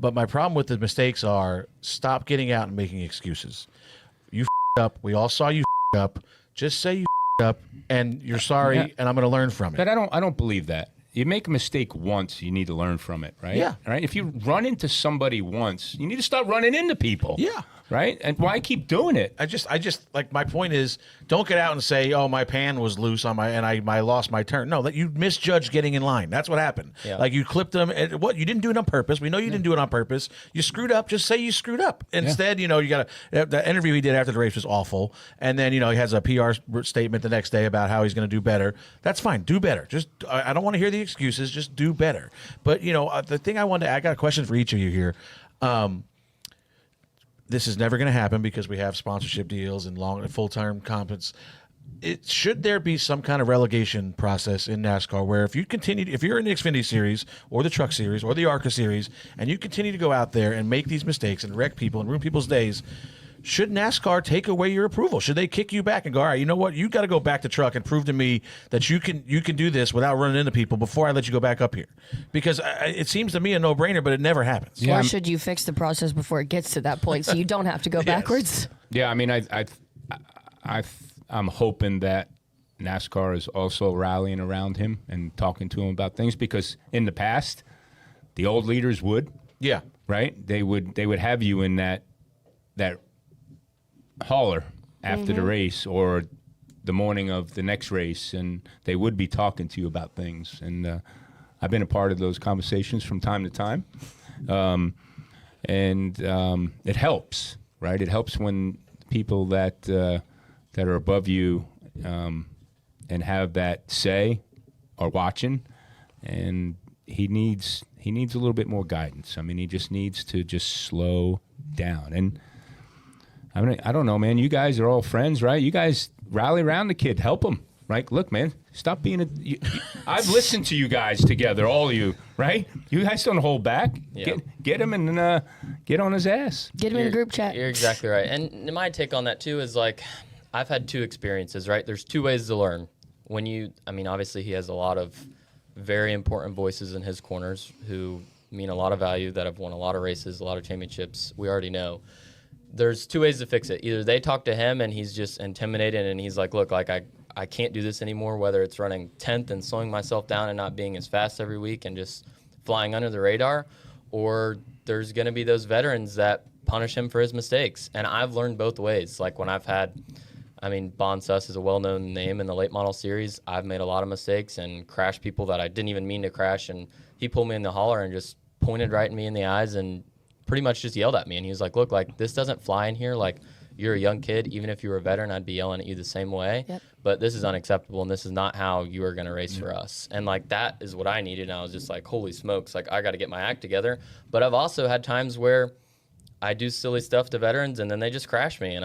But my problem with the mistakes are stop getting out and making excuses. You f***ed up. We all saw you f***ed up. Just say you f***ed up and you're sorry, and I'm going to learn from it. But I don't believe that. You make a mistake once, you need to learn from it, right? Yeah. Right? If you run into somebody once, you need to start running into people. Yeah. Right? And why keep doing it? I just like, my point is, don't get out and say, oh, my pan was loose on I lost my turn. No, that you misjudged getting in line. That's what happened. Yeah. Like, you clipped them. And what, you didn't do it on purpose. We know you didn't do it on purpose. You screwed up. Just say you screwed up. Instead, you got the interview he did after the race was awful. And then, he has a PR statement the next day about how he's going to do better. That's fine. Do better. Just, I don't want to hear the excuses. Just do better. But, the thing I got a question for each of you here. This is never going to happen because we have sponsorship deals and long full-time compets. Should there be some kind of relegation process in NASCAR where if you're in the Xfinity Series or the Truck Series or the ARCA Series and you continue to go out there and make these mistakes and wreck people and ruin people's days, should NASCAR take away your approval? Should they kick you back and go, all right, you know what? You got to go back to truck and prove to me that you can do this without running into people before I let you go back up here? Because it seems to me a no-brainer, but it never happens. Or should you fix the process before it gets to that point so you don't have to go backwards? Yeah, I mean, I'm hoping that NASCAR is also rallying around him and talking to him about things, because in the past, the old leaders would. Yeah. Right? They would have you in that hauler after the race or the morning of the next race, and they would be talking to you about things. And I've been a part of those conversations from time to time. And it helps, right? It helps when people that are above you and have that say are watching, and he needs a little bit more guidance. I mean, he just needs to slow down. And I mean, I don't know, man. You guys are all friends, right? You guys rally around the kid, help him, right? Look, man, stop being I've listened to you guys together, all of you, right? You guys don't hold back. Yeah. Get him and get on his ass. Get him in a group chat. You're exactly right. And my take on that too is, like, I've had two experiences, right? There's two ways to learn. Obviously he has a lot of very important voices in his corners who mean a lot of value, that have won a lot of races, a lot of championships. We already know. There's two ways to fix it. Either they talk to him and he's just intimidated and he's like, look, like I can't do this anymore, whether it's running 10th and slowing myself down and not being as fast every week and just flying under the radar, or there's going to be those veterans that punish him for his mistakes. And I've learned both ways. Like, when I've had, Bon Suss is a well-known name in the late model series. I've made a lot of mistakes and crashed people that I didn't even mean to crash, and he pulled me in the hauler and just pointed right in me in the eyes and pretty much just yelled at me. And he was like, look, like, this doesn't fly in here. Like, you're a young kid. Even if you were a veteran, I'd be yelling at you the same way. Yep. But this is unacceptable, and this is not how you are going to race for us. And, like, that is what I needed. And I was just like, holy smokes, like, I got to get my act together. But I've also had times where I do silly stuff to veterans, and then they just crash me. And